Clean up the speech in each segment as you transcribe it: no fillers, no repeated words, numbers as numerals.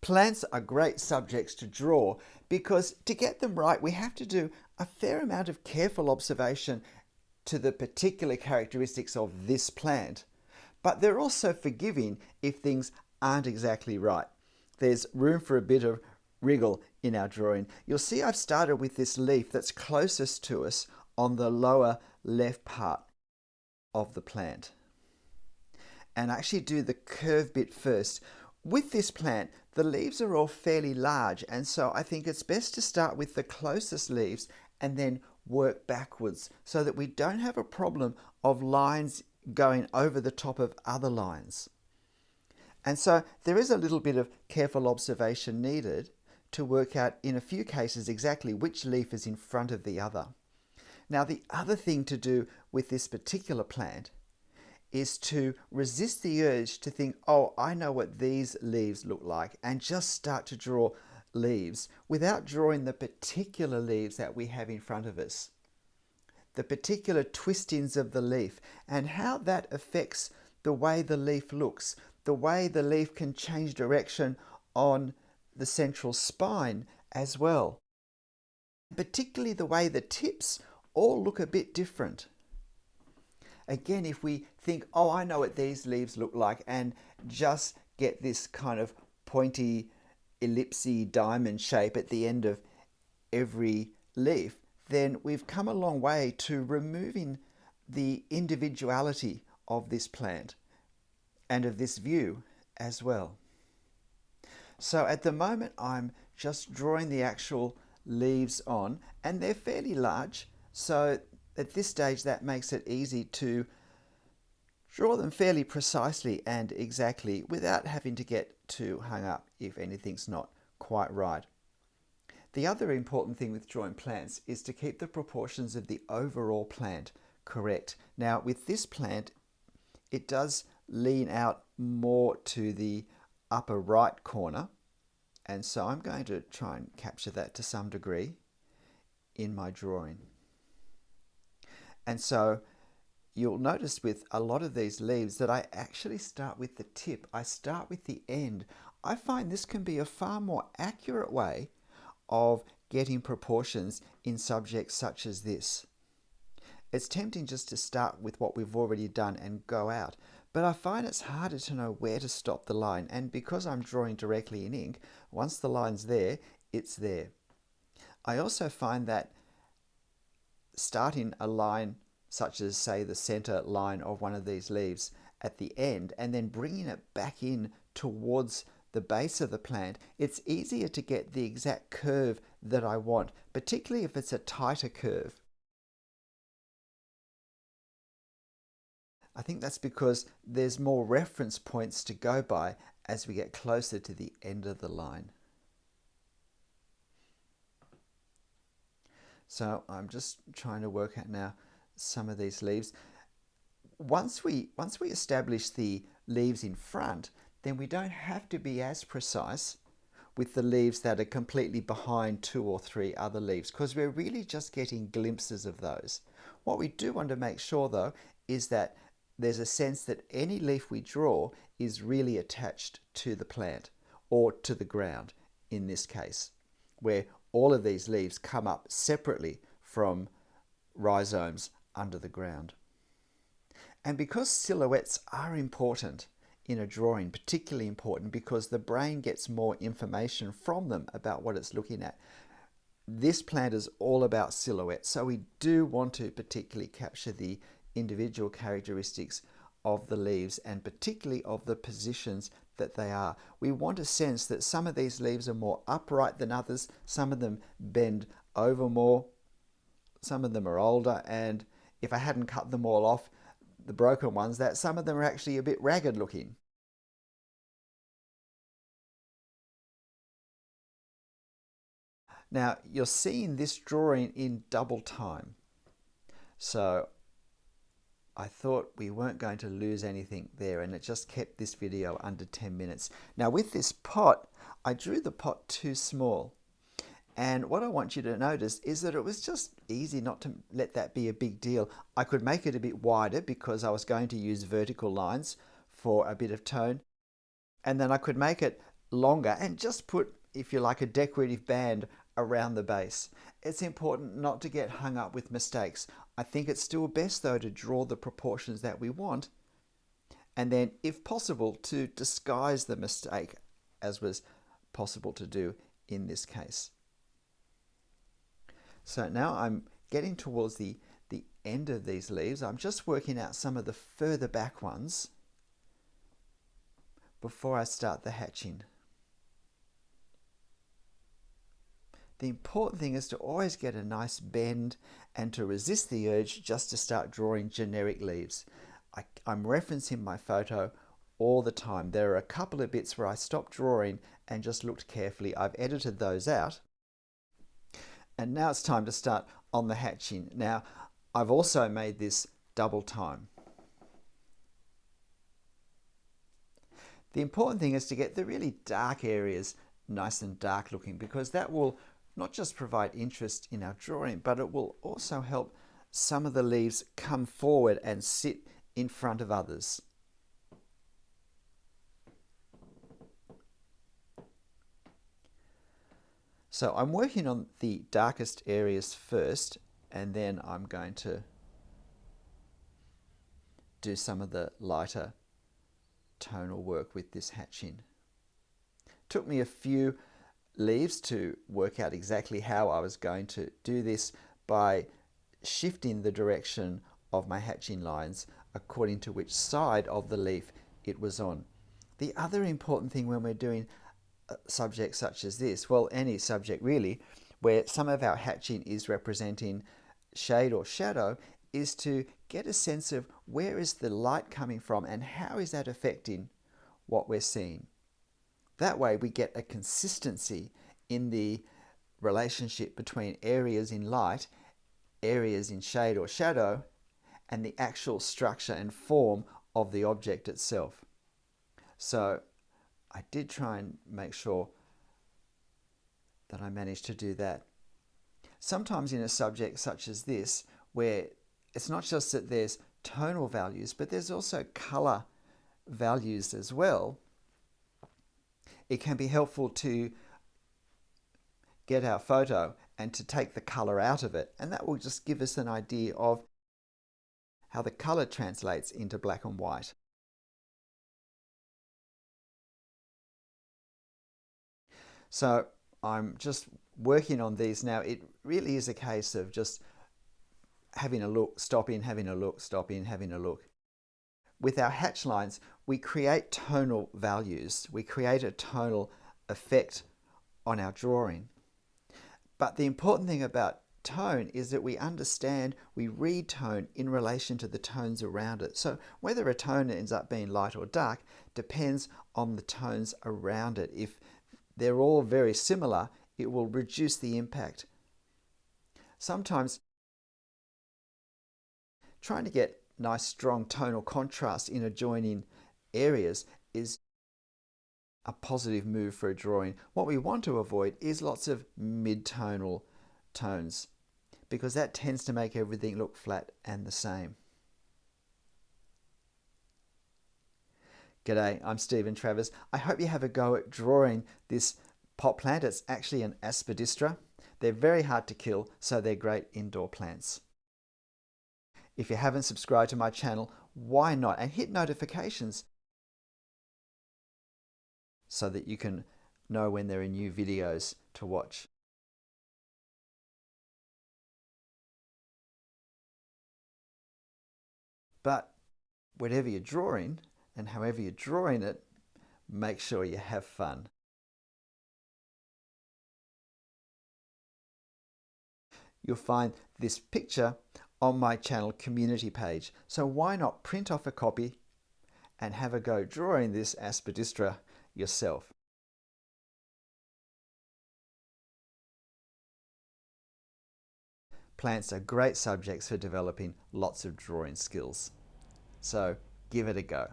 Plants are great subjects to draw because to get them right, we have to do a fair amount of careful observation to the particular characteristics of this plant. But they're also forgiving if things aren't exactly right. There's room for a bit of wriggle in our drawing. You'll see I've started with this leaf that's closest to us on the lower left part of the plant. And I actually do the curve bit first. With this plant, the leaves are all fairly large, and so I think it's best to start with the closest leaves and then work backwards so that we don't have a problem of lines going over the top of other lines. And so there is a little bit of careful observation needed to work out in a few cases exactly which leaf is in front of the other. Now the other thing to do with this particular plant is to resist the urge to think, oh, I know what these leaves look like, and just start to draw leaves without drawing the particular leaves that we have in front of us. The particular twistings of the leaf and how that affects the way the leaf looks, the way the leaf can change direction on the central spine as well. Particularly the way the tips all look a bit different. Again, if we think, oh, I know what these leaves look like, and just get this kind of pointy, ellipsy diamond shape at the end of every leaf, then we've come a long way to removing the individuality of this plant and of this view as well. So at the moment, I'm just drawing the actual leaves on, and they're fairly large, so at this stage that makes it easy to draw them fairly precisely and exactly without having to get too hung up if anything's not quite right. The other important thing with drawing plants is to keep the proportions of the overall plant correct. Now with this plant, it does lean out more to the upper right corner, and so I'm going to try and capture that to some degree in my drawing. And so you'll notice with a lot of these leaves that I actually start with the tip. I start with the end. I find this can be a far more accurate way of getting proportions in subjects such as this. It's tempting just to start with what we've already done and go out, but I find it's harder to know where to stop the line, and because I'm drawing directly in ink, once the line's there, it's there. I also find that starting a line such as, say, the center line of one of these leaves at the end and then bringing it back in towards the base of the plant, it's easier to get the exact curve that I want, particularly if it's a tighter curve. I think that's because there's more reference points to go by as we get closer to the end of the line. So I'm just trying to work out now some of these leaves. Once we establish the leaves in front, then we don't have to be as precise with the leaves that are completely behind 2 or 3 other leaves, because we're really just getting glimpses of those. What we do want to make sure though is that there's a sense that any leaf we draw is really attached to the plant or to the ground in this case, where all of these leaves come up separately from rhizomes under the ground. And because silhouettes are important in a drawing, particularly important because the brain gets more information from them about what it's looking at, this plant is all about silhouette. So we do want to particularly capture the individual characteristics of the leaves and particularly of the positions that they are. We want a sense that some of these leaves are more upright than others, some of them bend over more, some of them are older, and if I hadn't cut them all off, the broken ones, that some of them are actually a bit ragged looking. Now you're seeing this drawing in double time, so I thought we weren't going to lose anything there, and it just kept this video under 10 minutes. Now with this pot, I drew the pot too small. And what I want you to notice is that it was just easy not to let that be a big deal. I could make it a bit wider because I was going to use vertical lines for a bit of tone. And then I could make it longer and just put, if you like, a decorative band around the base. It's important not to get hung up with mistakes. I think it's still best though to draw the proportions that we want, and then if possible to disguise the mistake, as was possible to do in this case. So now I'm getting towards the end of these leaves. I'm just working out some of the further back ones before I start the hatching. The important thing is to always get a nice bend and to resist the urge just to start drawing generic leaves. I'm referencing my photo all the time. There are a couple of bits where I stopped drawing and just looked carefully. I've edited those out. And now it's time to start on the hatching. Now, I've also made this double time. The important thing is to get the really dark areas nice and dark looking, because that will not just provide interest in our drawing, but it will also help some of the leaves come forward and sit in front of others. So I'm working on the darkest areas first, and then I'm going to do some of the lighter tonal work with this hatching. Took me a few leaves to work out exactly how I was going to do this by shifting the direction of my hatching lines according to which side of the leaf it was on. The other important thing when we're doing subjects such as this, well, any subject really, where some of our hatching is representing shade or shadow, is to get a sense of where is the light coming from and how is that affecting what we're seeing. That way we get a consistency in the relationship between areas in light, areas in shade or shadow, and the actual structure and form of the object itself. So I did try and make sure that I managed to do that. Sometimes in a subject such as this, where it's not just that there's tonal values, but there's also color values as well, it can be helpful to get our photo and to take the color out of it, and that will just give us an idea of how the color translates into black and white. So I'm just working on these now. It really is a case of just having a look, stopping, having a look, stopping, having a look. With our hatch lines, we create tonal values. We create a tonal effect on our drawing. But the important thing about tone is that we understand, we read tone in relation to the tones around it. So whether a tone ends up being light or dark depends on the tones around it. If they're all very similar, it will reduce the impact. Sometimes trying to get nice strong tonal contrast in adjoining areas is a positive move for a drawing. What we want to avoid is lots of mid-tonal tones, because that tends to make everything look flat and the same. G'day, I'm Stephen Travers. I hope you have a go at drawing this pot plant. It's actually an aspidistra. They're very hard to kill, so they're great indoor plants. If you haven't subscribed to my channel, why not? And hit notifications so that you can know when there are new videos to watch. But whatever you're drawing and however you're drawing it, make sure you have fun. You'll find this picture on my channel community page. So why not print off a copy and have a go drawing this aspidistra yourself. Plants are great subjects for developing lots of drawing skills. So give it a go.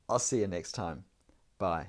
I'll see you next time. Bye.